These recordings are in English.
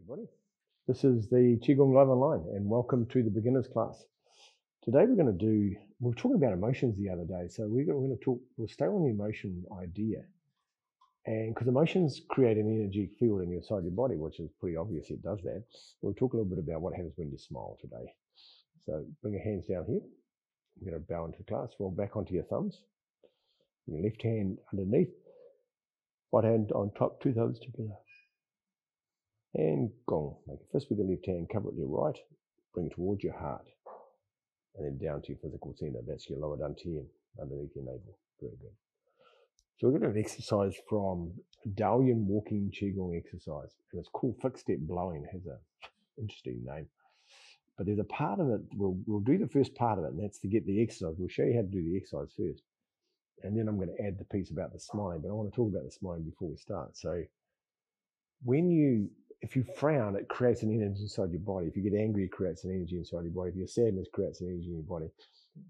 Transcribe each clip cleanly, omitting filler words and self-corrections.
everybody. This is the Qi Gong Live Online, and welcome to the Beginner's Class. Today we were talking about emotions the other day, so we'll stay on the emotion idea. And because emotions create an energy field inside your body, which is pretty obvious it does that. We'll talk a little bit about what happens when you smile today. So bring your hands down here. You're going to bow into the class, roll back onto your thumbs. Your left hand underneath, right hand on top, two thumbs together. And gong. Make a fist with your left hand, cover it with your right, bring it towards your heart, and then down to your physical center. That's your lower dantian, underneath your navel. Very good. So we're going to do an exercise from Yuan walking Qi Gong exercise, and it's called fixed step blowing. It has an interesting name. But there's a part of it, we'll do the first part of it, and that's to get the exercise. We'll show you how to do the exercise first. And then I'm going to add the piece about the smiling, but I want to talk about the smiling before we start. So if you frown, it creates an energy inside your body. If you get angry, it creates an energy inside your body. If you're sadness, it creates an energy in your body.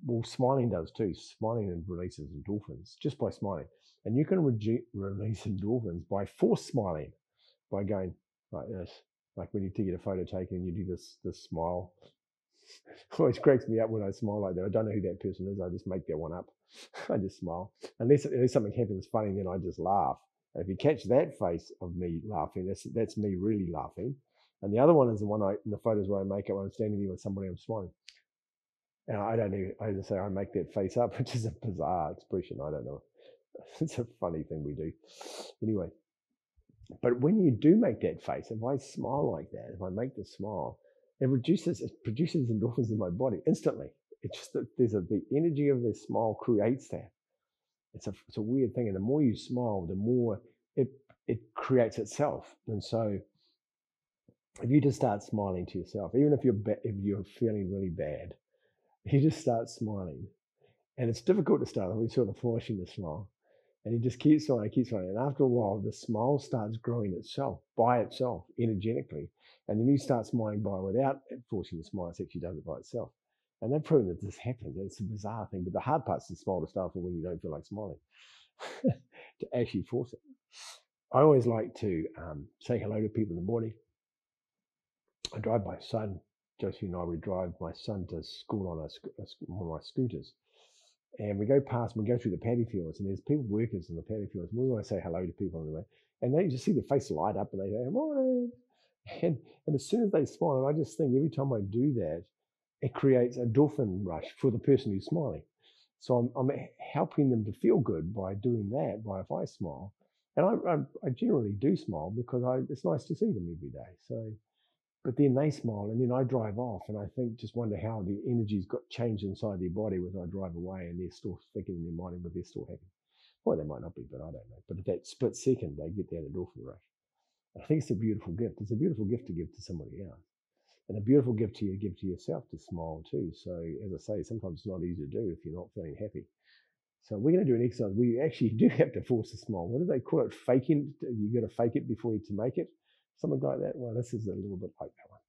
Well, smiling does too. Smiling releases endorphins just by smiling. And you can release endorphins by force smiling, by going like this. Like when you get a photo taken and you do this smile. It always cracks me up when I smile like that. I don't know who that person is. I just make that one up. I just smile. Unless something happens funny, then I just laugh. And if you catch that face of me laughing, that's me really laughing. And the other one is the one in the photos where I make it when I'm standing there with somebody, I'm smiling. And I just say I make that face up, which is a bizarre expression. I don't know. It's a funny thing we do. Anyway, but when you do make that face, if I smile like that, if I make the smile, it produces endorphins in my body instantly. It's just that the energy of the smile creates that. It's a weird thing, and the more you smile, the more it creates itself. And so, if you just start smiling to yourself, even if you're feeling really bad, you just start smiling, and it's difficult to start. We're sort of forcing the smile, and you just keep smiling, and after a while, the smile starts growing itself by itself energetically, and then you start smiling without forcing the smile. It actually does it by itself. And they've proven that this happens. It's a bizarre thing, but the hard part's to smile to start with when you don't feel like smiling, to actually force it. I always like to say hello to people in the morning. I drive my son, Josie and I, we drive my son to school on one of my scooters. And we go past, we go through the paddy fields, and there's people, workers in the paddy fields. We always say hello to people on the way. And they just see their face light up and they go, morning. And as soon as they smile, and I just think every time I do that, it creates a endorphin rush for the person who's smiling. So I'm helping them to feel good by doing that, if I smile. And I generally do smile because it's nice to see them every day. So, but then they smile and then I drive off and I wonder how the energy's got changed inside their body as I drive away and they're still thinking in their mind, but they're still happy. Well, they might not be, but I don't know. But at that split second, they get that endorphin rush. I think it's a beautiful gift. It's a beautiful gift to give to somebody else. And a beautiful gift to give to yourself to smile too. So as I say, sometimes it's not easy to do if you're not feeling happy. So we're going to do an exercise. We actually do have to force a smile. What do they call it? Faking. You got to fake it before you to make it. Something like that. Well, this is a little bit like that one.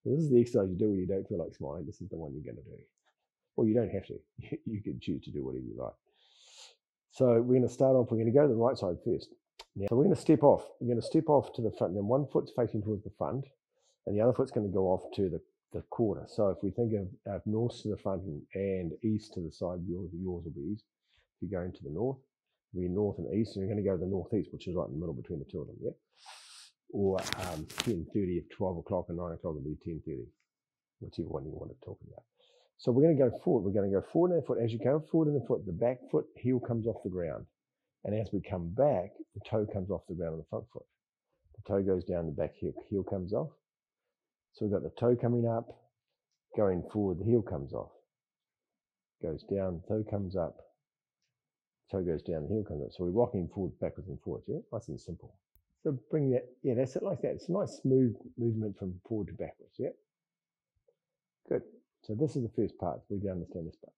So this is the exercise you do when you don't feel like smiling. This is the one you're going to do. Well, you don't have to. You can choose to do whatever you like. So we're going to start off. We're going to go to the right side first. Now, so we're going to step off. We're going to step off to the front. And then one foot's facing towards the front. And the other foot's going to go off to the corner. So if we think of north to the front and east to the side, yours will be east. If you're going to the north, it'll be north and east, and you're going to go to the northeast, which is right in the middle between the two of them, yeah? Or 10:30 at 12 o'clock and 9 o'clock will be 10:30, whichever one you want to talk about. So we're going to go forward. We're going to go forward in the foot. As you go forward in the foot, the back foot heel comes off the ground. And as we come back, the toe comes off the ground on the front foot. The toe goes down, the back heel comes off. So we've got the toe coming up, going forward, the heel comes off. Goes down, toe comes up, toe goes down, the heel comes up. So we're rocking forward, backwards and forwards, yeah? Nice and simple. So bring that, yeah, that's it like that. It's a nice smooth movement from forward to backwards, yeah? Good. So this is the first part. We can understand this part.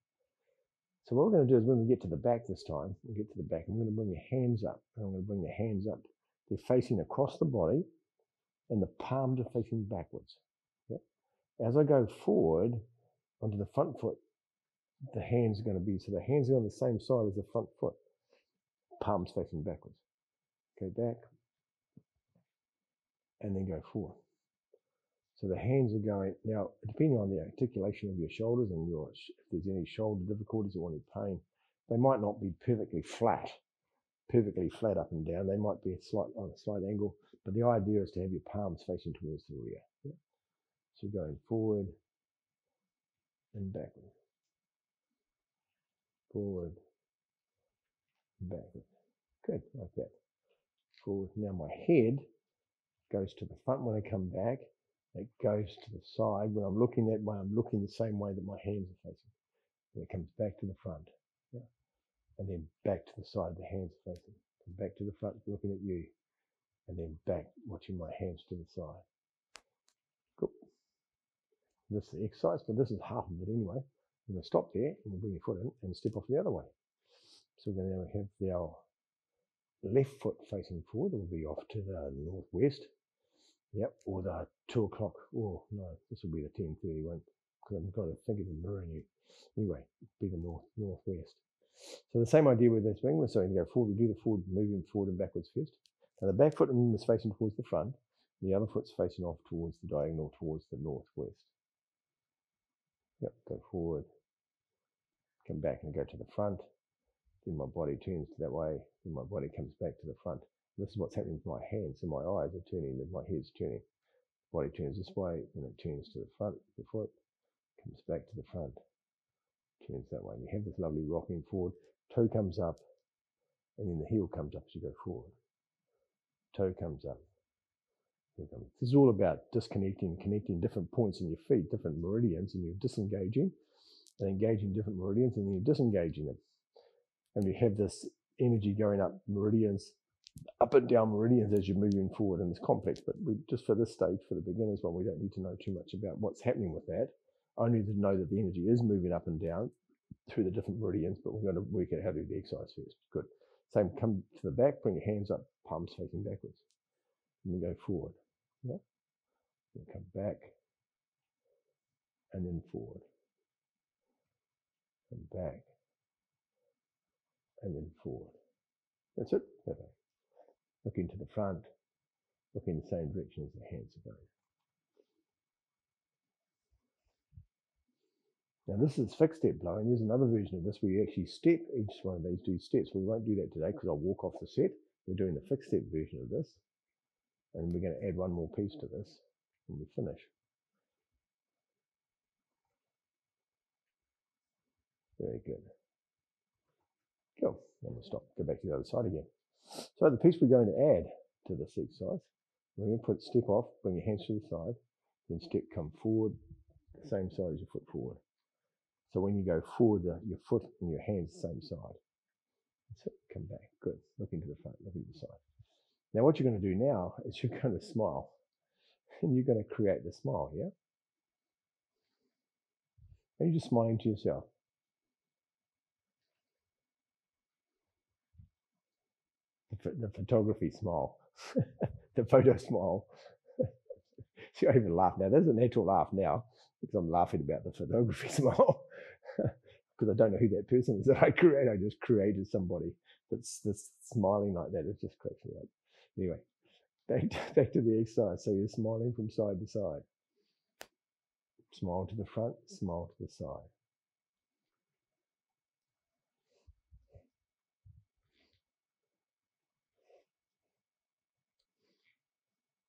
So what we're going to do is when we get to the back this time, we'll get to the back, I'm going to bring your hands up. And I'm going to bring the hands up. They're facing across the body and the palms are facing backwards. As I go forward onto the front foot, the hands are going to be, so the hands are on the same side as the front foot, palms facing backwards. Go back, and then go forward. So the hands are going, now depending on the articulation of your shoulders and if there's any shoulder difficulties or any pain, they might not be perfectly flat up and down. They might be on a slight angle, but the idea is to have your palms facing towards the rear. Yeah? So going forward and backward, forward, backward. Good, like that. Forward. Now my head goes to the front when I come back. It goes to the side. When I'm looking that way, I'm looking the same way that my hands are facing. And it comes back to the front. Yeah. And then back to the side, the hands are facing. Come back to the front, looking at you. And then back, watching my hands to the side. Cool. This is the exercise, but this is half of it anyway. We're going to stop there and bring your foot in and step off the other way. So we're going to have our left foot facing forward. It will be off to the northwest. Yep, or the 2 o'clock. Oh, no, this will be the 10:30 one because I've got to think of a mirror in you. Anyway, be the northwest. So the same idea with this wing. So we go forward, we do the forward, moving forward and backwards first. Now the back foot is facing towards the front. The other foot's facing off towards the diagonal, towards the northwest. Yep, go forward, come back and go to the front. Then my body turns to that way. Then my body comes back to the front. This is what's happening with my hands. So my eyes are turning, and my head's turning. Body turns this way, and it turns to the front. The foot comes back to the front, turns that way. And you have this lovely rocking forward. Toe comes up, and then the heel comes up as you go forward. Toe comes up. This is all about disconnecting, connecting different points in your feet, different meridians, and you're disengaging and engaging different meridians, and then you're disengaging them. And you have this energy going up meridians, up and down meridians as you're moving forward. And it's complex, but just for this stage, for the beginners one, we don't need to know too much about what's happening with that. Only to know that the energy is moving up and down through the different meridians, but we're going to work out how to do the exercise first. Good. Same, come to the back, bring your hands up, palms facing backwards. And then go forward. Yeah. And come back and then forward. And back and then forward. That's it. Perfect. Looking to the front, looking in the same direction as the hands are going. Now this is fixed step blowing. There's another version of this where you actually step each one of these 2 steps. We won't do that today because I'll walk off the set. We're doing the fixed step version of this. And we're going to add one more piece to this when we finish. Very good. Cool. Then we'll stop. Go back to the other side again. So the piece we're going to add to this exercise, we're going to put step off, bring your hands to the side, then step come forward, the same side as your foot forward. So when you go forward, your foot and your hands the same side. That's it. Come back. Good. Looking to the front, looking to the side. Now what you're going to do now is you're going to smile. And you're going to create the smile, yeah? And you're just smiling to yourself. The photography smile. The photo smile. See, I even laugh now. There's a natural laugh now because I'm laughing about the photography smile. Because I don't know who that person is that I create. I just created somebody that's smiling like that. It just cracks me up. Anyway, back to the exercise. So you're smiling from side to side. Smile to the front, smile to the side.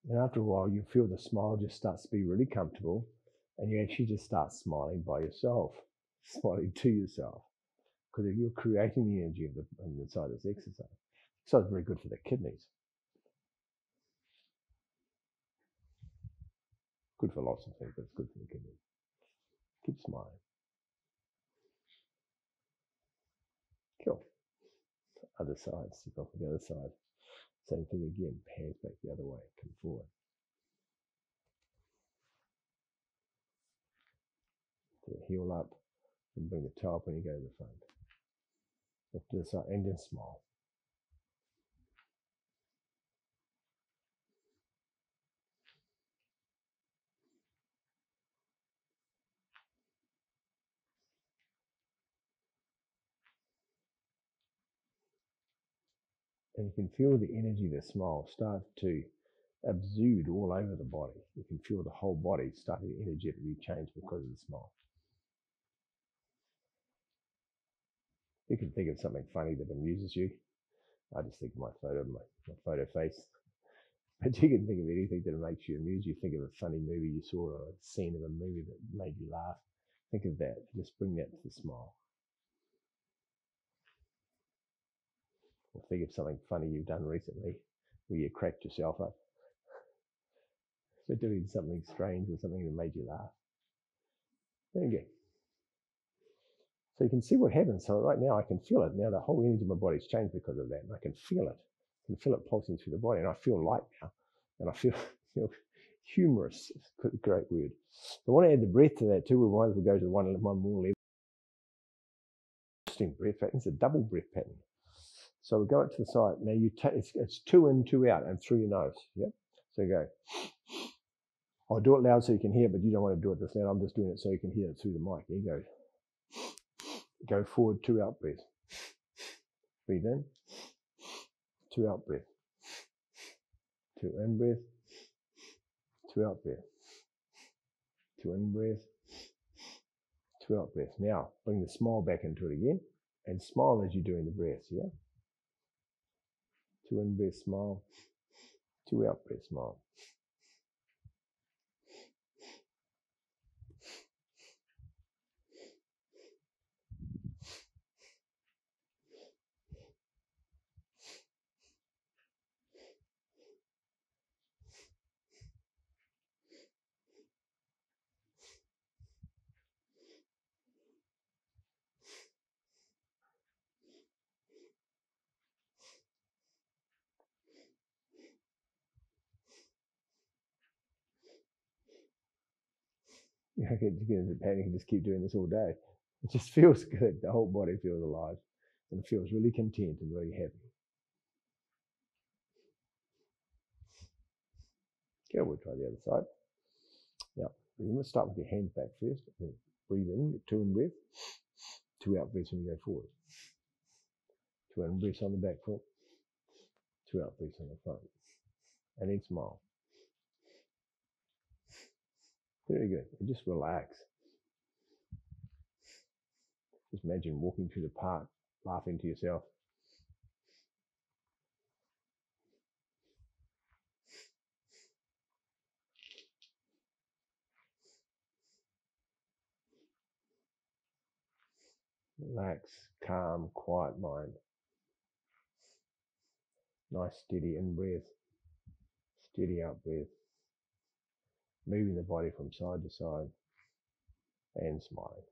And after a while, you feel the smile just starts to be really comfortable, and you actually just start smiling by yourself, smiling to yourself, because you're creating the energy on the side of this exercise. So it's very good for the kidneys. Good for lots of things, but it's good for the kidneys. Keep smiling. Cool. Other side, stick off with the other side. Same thing again, hands back the other way, come forward. So heel up, and bring the toe up when you go to the front. Look to the side, and then smile. And you can feel the energy of the smile start to exude all over the body. You can feel the whole body starting to energetically change because of the smile. You can think of something funny that amuses you. I just think of my photo face. But you can think of anything that makes you amuse. You think of a funny movie you saw or a scene of a movie that made you laugh. Think of that. Just bring that to the smile. Or think of something funny you've done recently where you cracked yourself up for doing something strange or something that made you laugh. There you go. So you can see what happens. So right now I can feel it. Now the whole energy of my body's changed because of that. And I can feel it. I can feel it pulsing through the body. And I feel light now. And I feel humorous. It's a great word. I want to add the breath to that too. We might as well go to one more level. Interesting breath pattern. It's a double breath pattern. So we go out to the side. Now you take it's 2 in, 2 out, and through your nose. Yep. So you go. I'll do it loud so you can hear, but you don't want to do it this loud. I'm just doing it so you can hear it through the mic. There you go. Go forward, 2 out breath. Breathe in. 2 out breath. 2 in breath. 2 out breath. 2 in breath. 2 out breath. Now bring the smile back into it again, and smile as you're doing the breath. Yeah. 2 in breath, smile. 2 out breath, smile. You get into panic and just keep doing this all day. It just feels good. The whole body feels alive and feels really content and really happy. Okay, we'll try the other side. Now, we're going to start with your hands back first. And breathe in, get 2 in breath. 2 out breaths when you go forward. 2 in breaths on the back foot. 2 out breaths on the front. And then smile. Very good. And just relax. Just imagine walking through the park, laughing to yourself. Relax, calm, quiet mind. Nice steady in breath, steady out breath. Moving the body from side to side and smiling.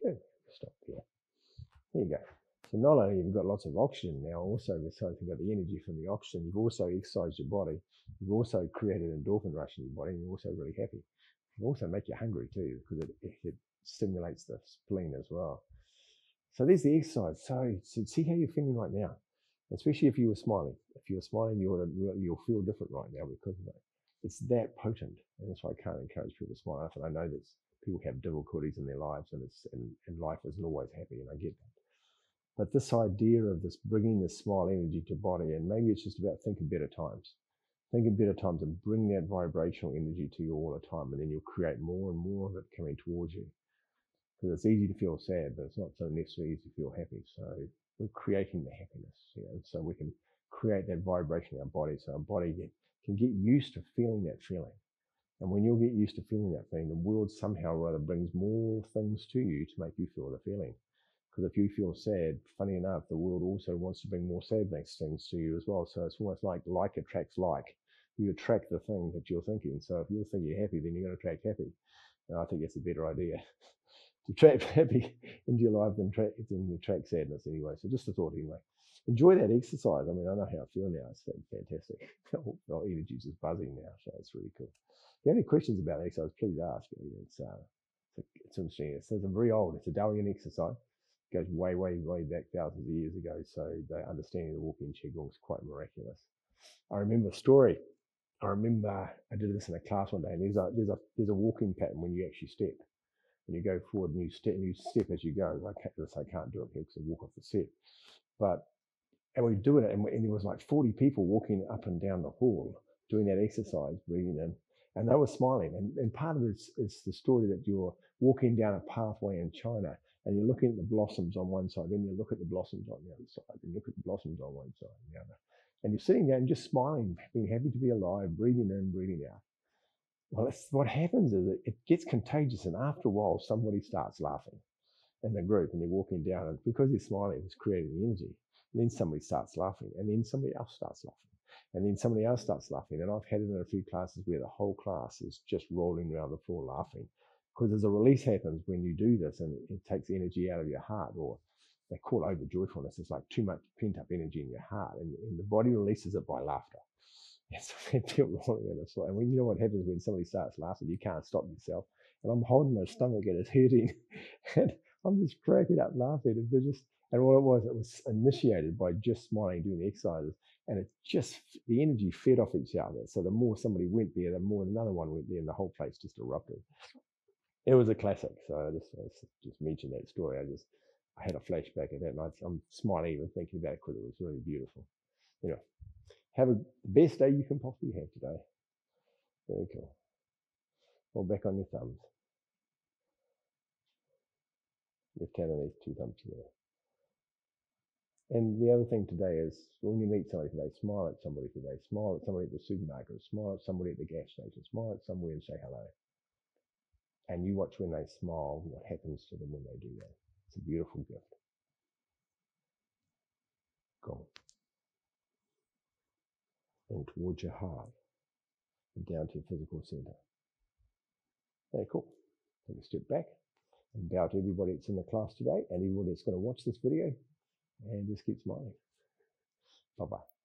Good. Stop there. There you go. So not only have you got lots of oxygen now, also besides you've got the energy from the oxygen, you've also exercised your body. You've also created an endorphin rush in your body, and you're also really happy. It also make you hungry too, because it stimulates the spleen as well. So there's the exercise. So see how you're feeling right now, especially if you were smiling. If you were smiling, you'll feel different right now because of it. It's that potent, and that's why I can't encourage people to smile often. I know that people have difficulties in their lives, and life isn't always happy, and I get that. But this idea of this bringing this smile energy to body, and maybe it's just about think of better times. Think of better times and bring that vibrational energy to you all the time, and then you'll create more and more of it coming towards you. Because it's easy to feel sad, but it's not so necessarily easy to feel happy. So we're creating the happiness, so we can create that vibration in our body, so our body can get used to feeling that feeling. And when you'll get used to feeling that feeling, the world somehow or other brings more things to you to make you feel the feeling. Because if you feel sad, funny enough, the world also wants to bring more sad things to you as well. So it's almost like attracts like. You attract the thing that you're thinking. So if you're thinking happy, then you're going to attract happy. And I think it's a better idea to trap happy into your life than to track sadness anyway. So just a thought anyway. Enjoy that exercise. I mean, I know how I feel now. It's fantastic. My energy's just buzzing now, so it's really cool. If you have any questions about exercise, please ask. It's interesting. It's very old. It's a Darwinian exercise. It goes way, way, way back thousands of years ago. So the understanding of the walking Qi Gong is quite miraculous. I remember a story. I remember I did this in a class one day, and there's a walking pattern when you actually step. When you go forward and you step as you go. I can't do it here because I walk off the set. And we do it, and there was like 40 people walking up and down the hall doing that exercise, breathing in, and they were smiling. And part of it is the story that you're walking down a pathway in China, and you're looking at the blossoms on one side, then you look at the blossoms on the other side, and you look at the blossoms on one side and the other. And you're sitting there and just smiling, being happy to be alive, breathing in, breathing out. Well, what happens is it gets contagious, and after a while, somebody starts laughing in the group, and they're walking down, and because they're smiling, it's creating the energy. And then somebody starts laughing, and then somebody else starts laughing, and then somebody else starts laughing. And I've had it in a few classes where the whole class is just rolling around the floor laughing, because there's a release happens when you do this, and it takes energy out of your heart, or they call it overjoyfulness. It's like too much pent up energy in your heart, and the body releases it by laughter. And so they feel rolling in the floor. And when you know what happens when somebody starts laughing, you can't stop yourself. And I'm holding my stomach and it's hurting, and I'm just cracking up laughing. And what it was initiated by just smiling, doing the exercises, and it just, the energy fed off each other. So the more somebody went there, the more another one went there, and the whole place just erupted. It was a classic. So I just mentioned that story. I had a flashback of that, and I'm smiling even thinking about it because it was really beautiful. Anyway, have the best day you can possibly have today. Very cool. All back on your thumbs. Left hand and these two thumbs together. And the other thing today is, when you meet somebody today, smile at somebody today. Smile at somebody at the supermarket. Smile at somebody at the gas station. Smile at somewhere and say hello. And you watch when they smile, what happens to them when they do that. It's a beautiful gift. Go. And towards your heart and down to your physical center. Very cool. Take a step back and bow to everybody that's in the class today and everybody that's going to watch this video, and just keep smiling. Bye-bye.